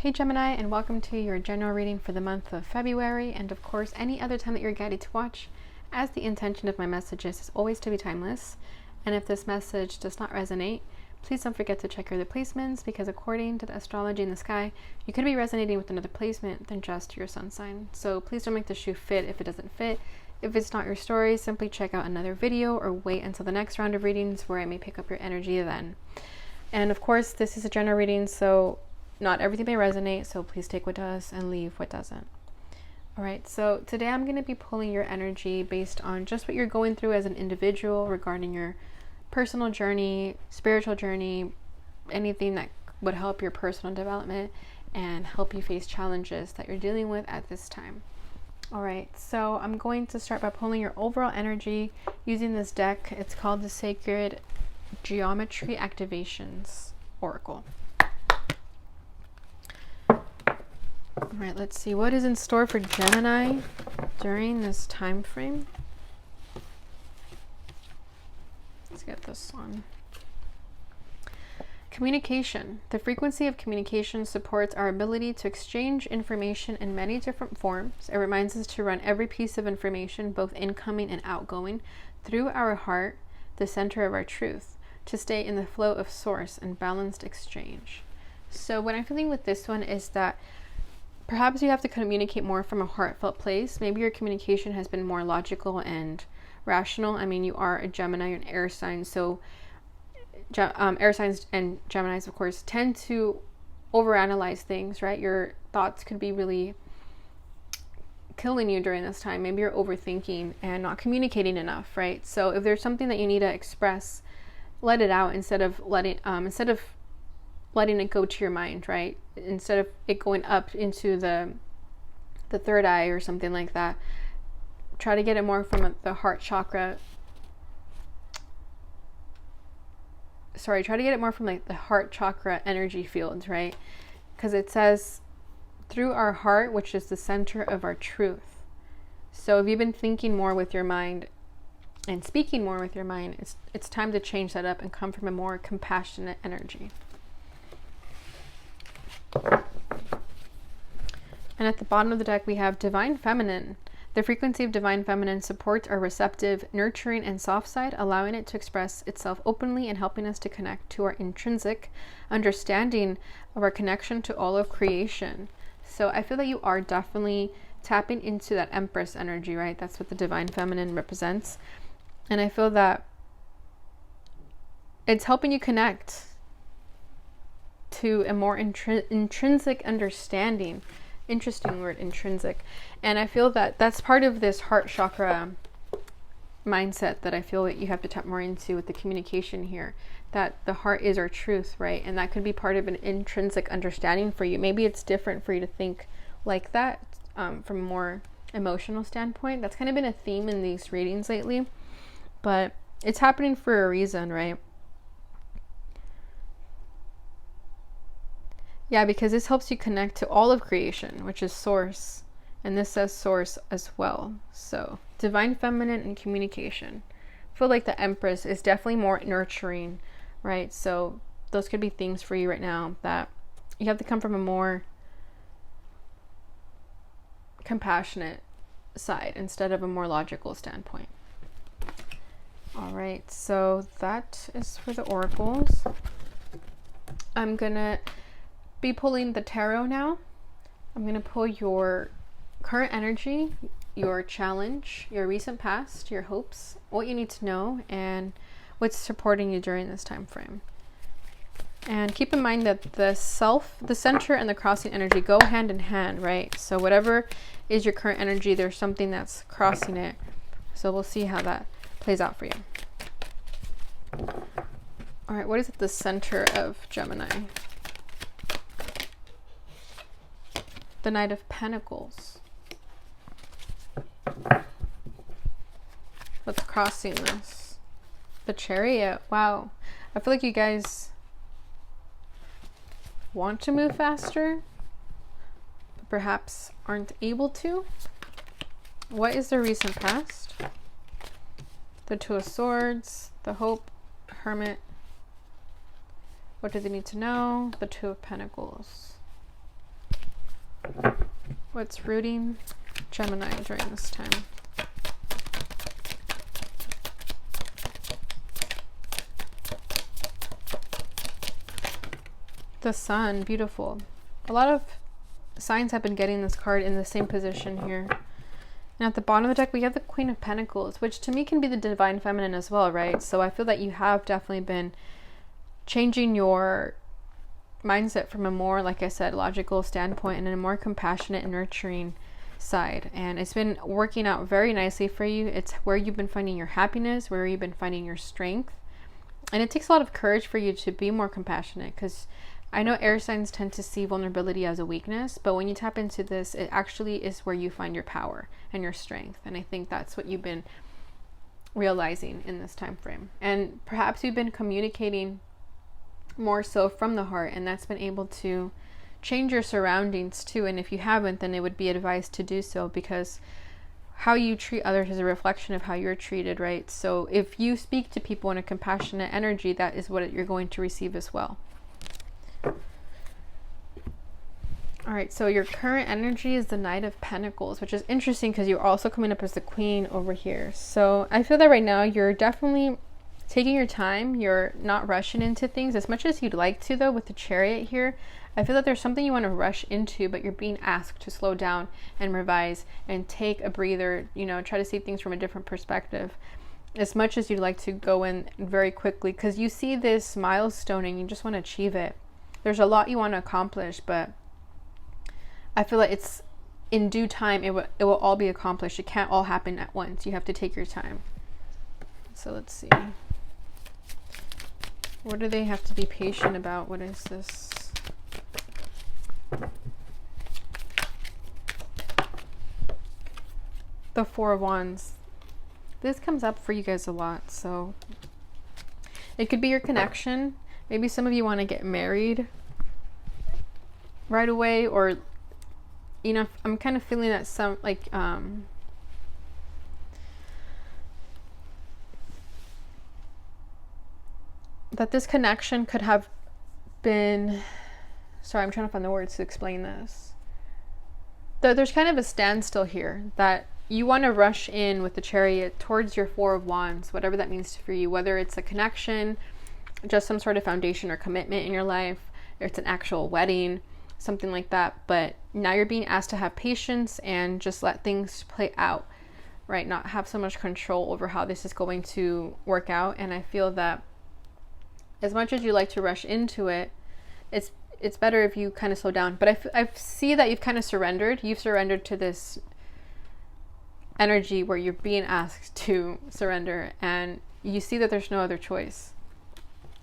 Hey Gemini, and welcome to your general reading for the month of February, and of course any other time that you're guided to watch, as the intention of my messages is always to be timeless. And if this message does not resonate, please don't forget to check your other placements, because according to the astrology in the sky, you could be resonating with another placement than just your sun sign. So please don't make the shoe fit if it doesn't fit. If it's not your story, simply check out another video or wait until the next round of readings where I may pick up your energy then. And of course, this is a general reading, so not everything may resonate, so please take what does and leave what doesn't. All right, so today I'm going to be pulling your energy based on just what you're going through as an individual regarding your personal journey, spiritual journey, anything that would help your personal development and help you face challenges that you're dealing with at this time. All right, so I'm going to start by pulling your overall energy using this deck. It's called the Sacred Geometry Activations Oracle. All right, let's see what is in store for Gemini during this time frame. Let's get this one. Communication. The frequency of communication supports our ability to exchange information in many different forms. It reminds us to run every piece of information, both incoming and outgoing, through our heart, the center of our truth, to stay in the flow of source and balanced exchange. So what I'm feeling with this one is that perhaps you have to communicate more from a heartfelt place. Maybe your communication has been more logical and rational. I mean, you are a Gemini, you're an air sign, so air signs and Geminis, of course, tend to overanalyze things, right? Your thoughts could be really killing you during this time. Maybe you're overthinking and not communicating enough, right? So if there's something that you need to express, let it out instead of letting it go to your mind, right? Instead of it going up into the third eye or something like that, try to get it more from the heart chakra. Try to get it more from like the heart chakra energy fields, right? Because it says through our heart, which is the center of our truth. So if you've been thinking more with your mind and speaking more with your mind, it's time to change that up and come from a more compassionate energy. And at the bottom of the deck, we have Divine Feminine. The frequency of Divine Feminine supports our receptive, nurturing, and soft side, allowing it to express itself openly and helping us to connect to our intrinsic understanding of our connection to all of creation. So I feel that you are definitely tapping into that Empress energy, right? That's what the Divine Feminine represents. And I feel that it's helping you connect to a more intrinsic understanding. Interesting word, intrinsic. And I feel that that's part of this heart chakra mindset that I feel that you have to tap more into with the communication here, that the heart is our truth, right? And that could be part of an intrinsic understanding for you. Maybe it's different for you to think like that from a more emotional standpoint. That's kind of been a theme in these readings lately, but it's happening for a reason, right? Yeah, because this helps you connect to all of creation, which is source. And this says source as well. So Divine Feminine and communication. I feel like the Empress is definitely more nurturing, right? So those could be things for you right now that you have to come from a more compassionate side instead of a more logical standpoint. All right, so that is for the oracles. I'm gonna be pulling the tarot now. I'm going to pull your current energy, your challenge, your recent past, your hopes, what you need to know, and what's supporting you during this time frame. And keep in mind that the self, the center, and the crossing energy go hand in hand, right? So whatever is your current energy, there's something that's crossing it. So we'll see how that plays out for you. All right, what is at the center of Gemini? The Knight of Pentacles. What's crossing this? The Chariot. Wow. I feel like you guys want to move faster, but perhaps aren't able to. What is the recent past? The Two of Swords, the Hope, Hermit. What do they need to know? The Two of Pentacles. What's rooting Gemini during this time? The Sun, beautiful. A lot of signs have been getting this card in the same position here. And at the bottom of the deck, we have the Queen of Pentacles, which to me can be the Divine Feminine as well, right? So I feel that you have definitely been changing your mindset from a more, like I said, logical standpoint and a more compassionate and nurturing side. And it's been working out very nicely for you. It's where you've been finding your happiness, where you've been finding your strength. And it takes a lot of courage for you to be more compassionate, because I know air signs tend to see vulnerability as a weakness, but when you tap into this, it actually is where you find your power and your strength. And I think that's what you've been realizing in this time frame. And perhaps you've been communicating more so from the heart, and that's been able to change your surroundings too. And if you haven't, then it would be advised to do so, because how you treat others is a reflection of how you're treated, right? So if you speak to people in a compassionate energy, that is what you're going to receive as well. All right, so your current energy is the Knight of Pentacles, which is interesting because you're also coming up as the Queen over here. So I feel that right now you're definitely taking your time. You're not rushing into things as much as you'd like to, though, with the Chariot here. I feel that there's something you want to rush into, but you're being asked to slow down and revise and take a breather, you know, try to see things from a different perspective, as much as you'd like to go in very quickly, because you see this milestone and you just want to achieve it. There's a lot you want to accomplish, but I feel like it's in due time, it will all be accomplished. It can't all happen at once. You have to take your time. So let's see. What do they have to be patient about? What is this? The Four of Wands. This comes up for you guys a lot. So it could be your connection. Maybe some of you want to get married right away, or, you know, I'm kind of feeling that some, like, that this connection could have been, sorry, I'm trying to find the words to explain this. There's kind of a standstill here, that you want to rush in with the Chariot towards your Four of Wands, whatever that means for you, whether it's a connection, just some sort of foundation or commitment in your life, or it's an actual wedding, something like that. But now you're being asked to have patience and just let things play out, right? Not have so much control over how this is going to work out. And I feel that as much as you like to rush into it, it's better if you kind of slow down. But I see that you've kind of surrendered. You've surrendered to this energy where you're being asked to surrender, and you see that there's no other choice.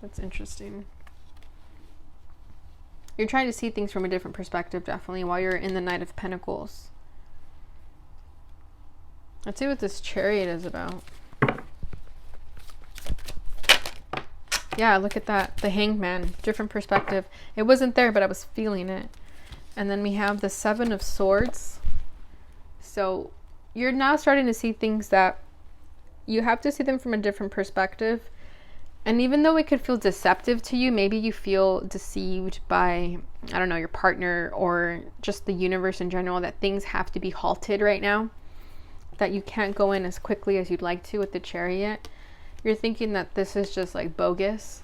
That's interesting. You're trying to see things from a different perspective, definitely, while you're in the Knight of Pentacles. Let's see what this Chariot is about. Yeah, look at that. The Hanged Man. Different perspective. It wasn't there, but I was feeling it. And then we have the Seven of Swords. So you're now starting to see things that you have to see them from a different perspective. And even though it could feel deceptive to you, maybe you feel deceived by, I don't know, your partner or just the universe in general, that things have to be halted right now, that you can't go in as quickly as you'd like to with the Chariot. You're thinking that this is just like bogus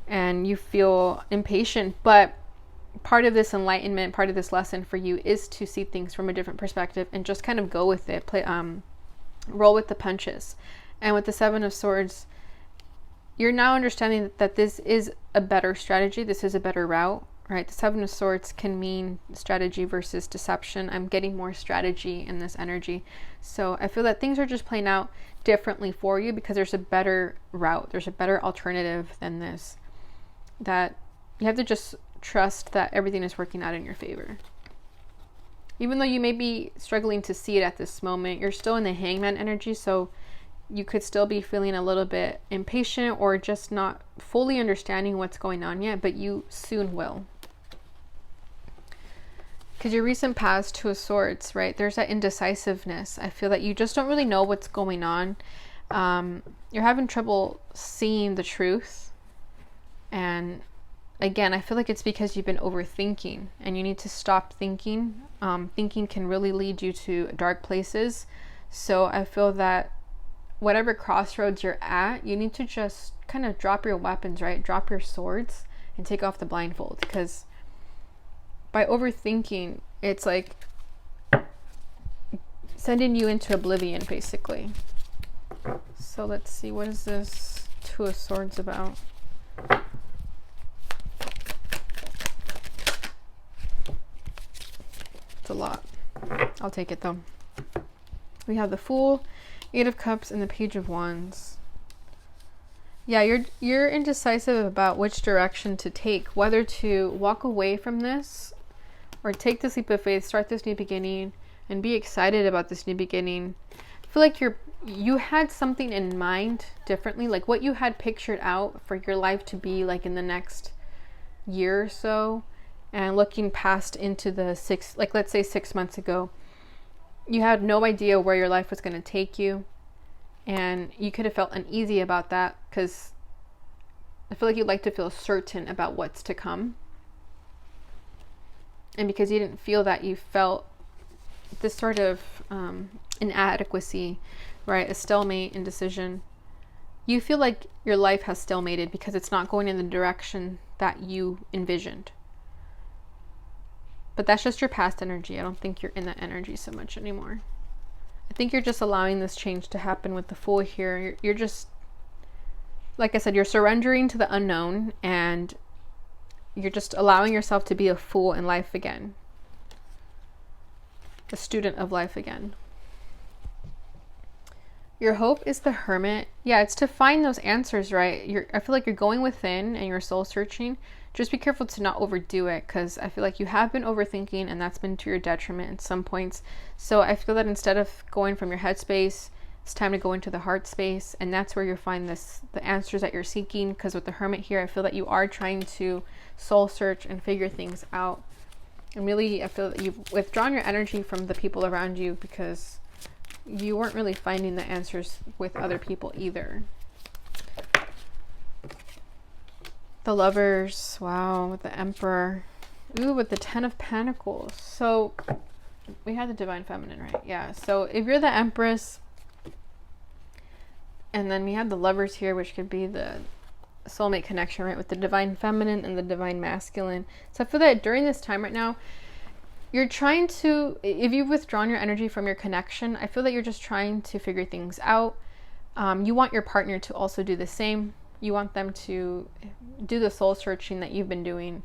and you feel impatient, but part of this enlightenment, part of this lesson for you is to see things from a different perspective and just kind of go with it, roll with the punches. And with the Seven of Swords, you're now understanding that this is a better strategy. This is a better route, right? The Seven of Swords can mean strategy versus deception. I'm getting more strategy in this energy. So I feel that things are just playing out differently for you because there's a better route. There's a better alternative than this. That you have to just trust that everything is working out in your favor. Even though you may be struggling to see it at this moment, you're still in the Hangman energy, so you could still be feeling a little bit impatient or just not fully understanding what's going on yet, but you soon will. Because your recent past, Two of Swords, right? There's that indecisiveness. I feel that you just don't really know what's going on. You're having trouble seeing the truth. And again, I feel like it's because you've been overthinking, and you need to stop thinking. Thinking can really lead you to dark places. So I feel that whatever crossroads you're at, you need to just kind of drop your weapons, right? Drop your swords and take off the blindfold, because by overthinking, it's like sending you into oblivion, basically. So let's see, what is this Two of Swords about? It's a lot. I'll take it though. We have the Fool, Eight of Cups, and the Page of Wands. Yeah, you're indecisive about which direction to take, whether to walk away from this or take this leap of faith, start this new beginning, and be excited about this new beginning. I feel like you had something in mind differently, like what you had pictured out for your life to be like in the next year or so, and looking past into the let's say 6 months ago, you had no idea where your life was going to take you, and you could have felt uneasy about that, because I feel like you'd like to feel certain about what's to come. And because you didn't feel that, you felt this sort of inadequacy, right? A stalemate, indecision. You feel like your life has stalemated because it's not going in the direction that you envisioned. But that's just your past energy. I don't think you're in that energy so much anymore. I think you're just allowing this change to happen with the Fool here. You're just, like I said, you're surrendering to the unknown, and you're just allowing yourself to be a fool in life again. A student of life again. Your hope is the Hermit. Yeah, it's to find those answers, right? I feel like you're going within and you're soul searching. Just be careful to not overdo it, because I feel like you have been overthinking, and that's been to your detriment at some points. So I feel that instead of going from your head space, it's time to go into the heart space, and that's where you'll find the answers that you're seeking. Because with the Hermit here, I feel that you are trying to soul search and figure things out. And really, I feel that you've withdrawn your energy from the people around you, because you weren't really finding the answers with other people either. The Lovers, wow, with the Emperor. Ooh, with the Ten of Pentacles. So we had the Divine Feminine, right? Yeah. So if you're the Empress, and then we have the Lovers here, which could be the soulmate connection, right? With the Divine Feminine and the Divine Masculine. So I feel that during this time right now, you're trying to, if you've withdrawn your energy from your connection, I feel that you're just trying to figure things out. You want your partner to also do the same. You want them to do the soul searching that you've been doing.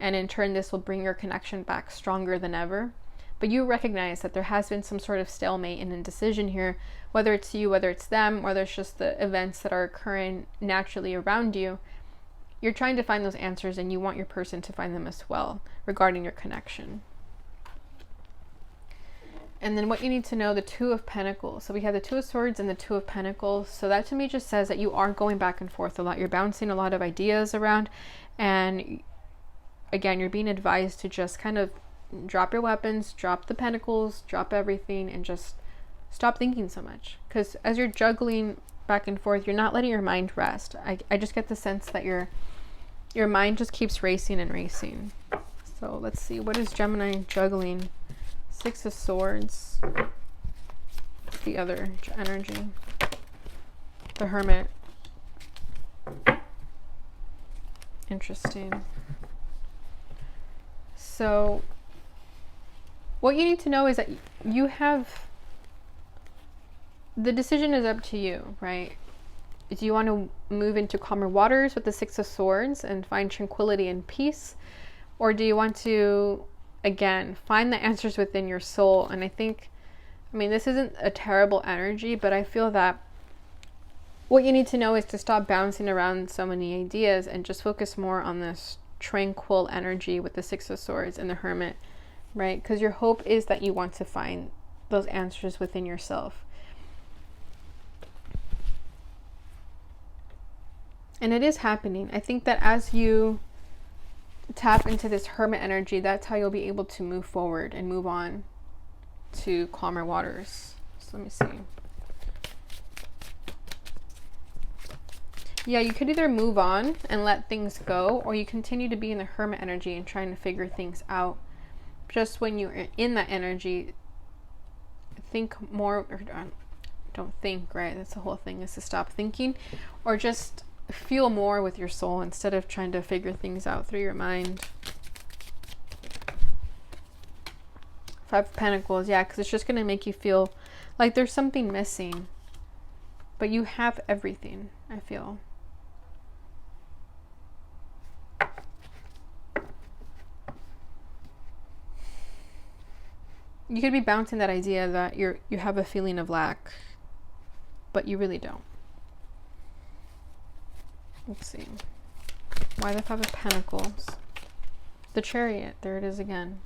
And in turn, this will bring your connection back stronger than ever. But you recognize that there has been some sort of stalemate and indecision here, whether it's you, whether it's them, whether it's just the events that are occurring naturally around you. You're trying to find those answers, and you want your person to find them as well regarding your connection. And then what you need to know, the Two of Pentacles. So we have the Two of Swords and the Two of Pentacles. So that to me just says that you are going back and forth a lot. You're bouncing a lot of ideas around. And again, you're being advised to just kind of drop your weapons, drop the pentacles, drop everything, and just stop thinking so much. Because as you're juggling back and forth, you're not letting your mind rest. I just get the sense that your mind just keeps racing and racing. So let's see, what is Gemini juggling? Six of Swords. What's the other energy? The Hermit. Interesting. So what you need to know is that you have, the decision is up to you, right? Do you want to move into calmer waters with the Six of Swords and find tranquility and peace? Or do you want to, again, find the answers within your soul? And I think, I mean, this isn't a terrible energy, but I feel that what you need to know is to stop bouncing around so many ideas and just focus more on this tranquil energy with the Six of Swords and the Hermit, right? Because your hope is that you want to find those answers within yourself. And it is happening. I think that as you tap into this Hermit energy, that's how you'll be able to move forward and move on to calmer waters. So let me see. Yeah, you could either move on and let things go, or you continue to be in the Hermit energy and trying to figure things out. Just when you're in that energy, think more, or don't think, right? That's the whole thing, is to stop thinking, or just feel more with your soul instead of trying to figure things out through your mind. Five of Pentacles, yeah, because it's just going to make you feel like there's something missing, but you have everything, I feel. You could be bouncing that idea that you have a feeling of lack, but you really don't. Let's see. Why the Five of Pentacles? The Chariot. There it is again.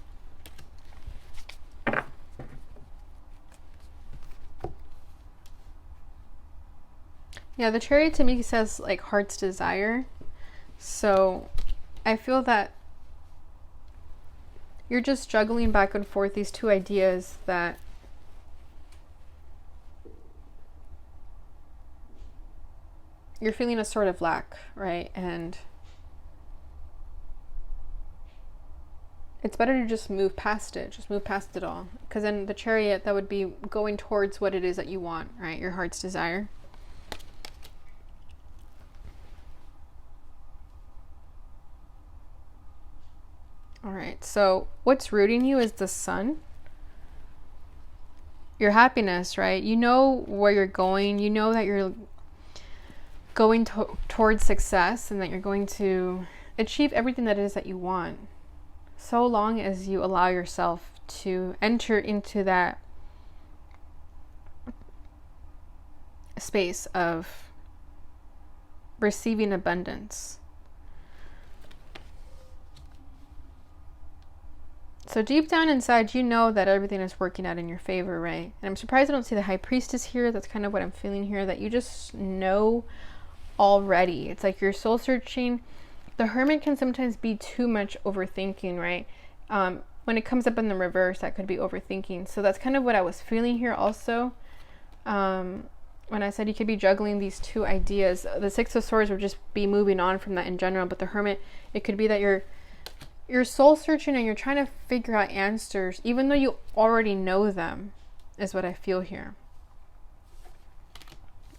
Yeah, the Chariot to me says like heart's desire. So I feel that you're just juggling back and forth these two ideas that you're feeling a sort of lack, right? And it's better to just move past it. Just move past it all. Because then the Chariot, that would be going towards what it is that you want, right? Your heart's desire. All right, so what's rooting you is the Sun. Your happiness, right? You know where you're going. You know that you're going towards success and that you're going to achieve everything that it is that you want. So long as you allow yourself to enter into that space of receiving abundance. So deep down inside, you know that everything is working out in your favor, right? And I'm surprised I don't see the High Priestess here. That's kind of what I'm feeling here, that you just know already. It's like you're soul searching. The Hermit can sometimes be too much overthinking, right? When it comes up in the reverse, that could be overthinking. So that's kind of what I was feeling here also. When I said you could be juggling these two ideas, the Six of Swords would just be moving on from that in general. But the Hermit, it could be that you're soul searching and you're trying to figure out answers, even though you already know them, is what I feel here.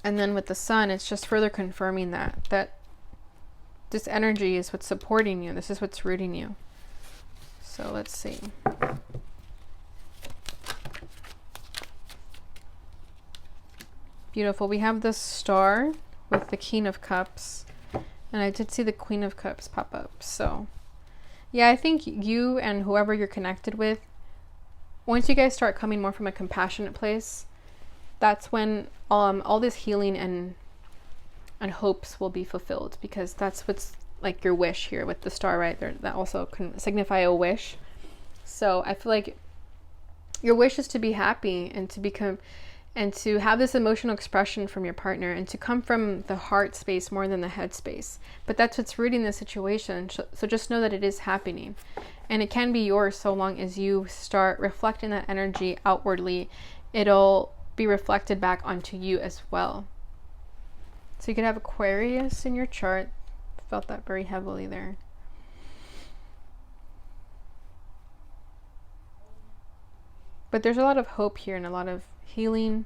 And then with the Sun, it's just further confirming that this energy is what's supporting you. This is what's rooting you. So let's see. Beautiful. We have the Star with the King of Cups. And I did see the Queen of Cups pop up. So yeah, I think you and whoever you're connected with, once you guys start coming more from a compassionate place, that's when all this healing and hopes will be fulfilled, because that's what's like your wish here with the Star right there. That also can signify a wish. So I feel like your wish is to be happy and to become and to have this emotional expression from your partner and to come from the heart space more than the head space. But that's what's rooting the situation. So just know that it is happening, and it can be yours so long as you start reflecting that energy outwardly. It'll be reflected back onto you as well. So you could have Aquarius in your chart. Felt that very heavily there. But there's a lot of hope here and a lot of healing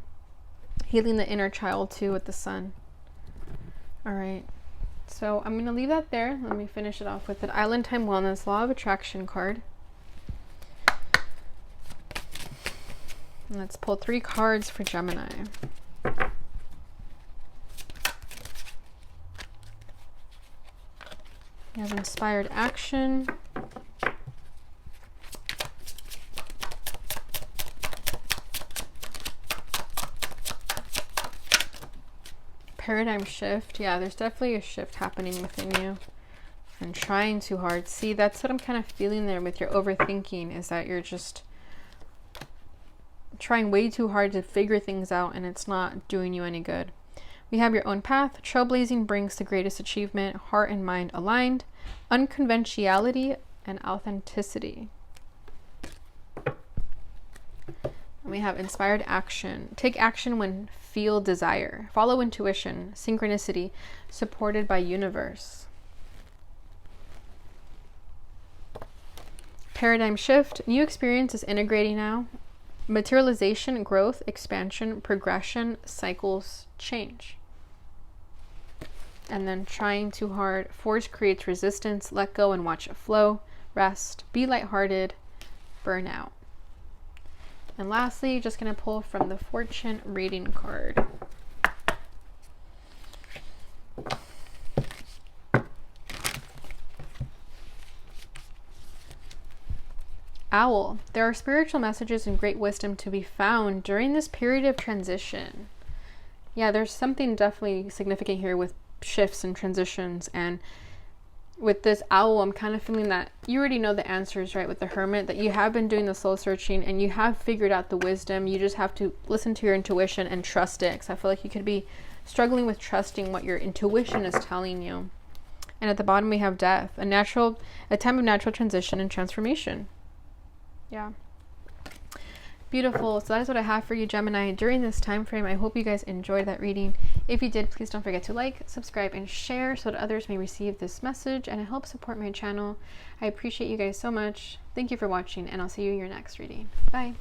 the inner child too with the Sun. All right, so I'm going to leave that there. Let me finish it off with an Island Time Wellness Law of Attraction card. And let's pull 3 cards for Gemini. We have Inspired Action, Paradigm Shift. Yeah, there's definitely a shift happening within you and trying too hard. See, that's what I'm kind of feeling there with your overthinking, is that you're just trying way too hard to figure things out and it's not doing you any good. We have Your Own Path. Trailblazing brings the greatest achievement. Heart and mind aligned. Unconventionality and authenticity. And we have Inspired Action. Take action when feel desire. Follow intuition, synchronicity, supported by universe. Paradigm shift, new experience is integrating now. Materialization, growth, expansion, progression, cycles, change. And then trying too hard, force creates resistance, let go and watch it flow, rest, be lighthearted, burn out. And lastly, just going to pull from the fortune reading card. Owl, there are spiritual messages and great wisdom to be found during this period of transition. Yeah, there's something definitely significant here with shifts and transitions. And with this owl, I'm kind of feeling that you already know the answers, right? With the hermit, that you have been doing the soul searching and you have figured out the wisdom. You just have to listen to your intuition and trust it. Because I feel like you could be struggling with trusting what your intuition is telling you. And at the bottom, we have death, a time of natural transition and transformation. Yeah. Beautiful. So that is what I have for you, Gemini, during this time frame. I hope you guys enjoyed that reading. If you did, please don't forget to like, subscribe, and share so that others may receive this message and it helps support my channel. I appreciate you guys so much. Thank you for watching, and I'll see you in your next reading. Bye.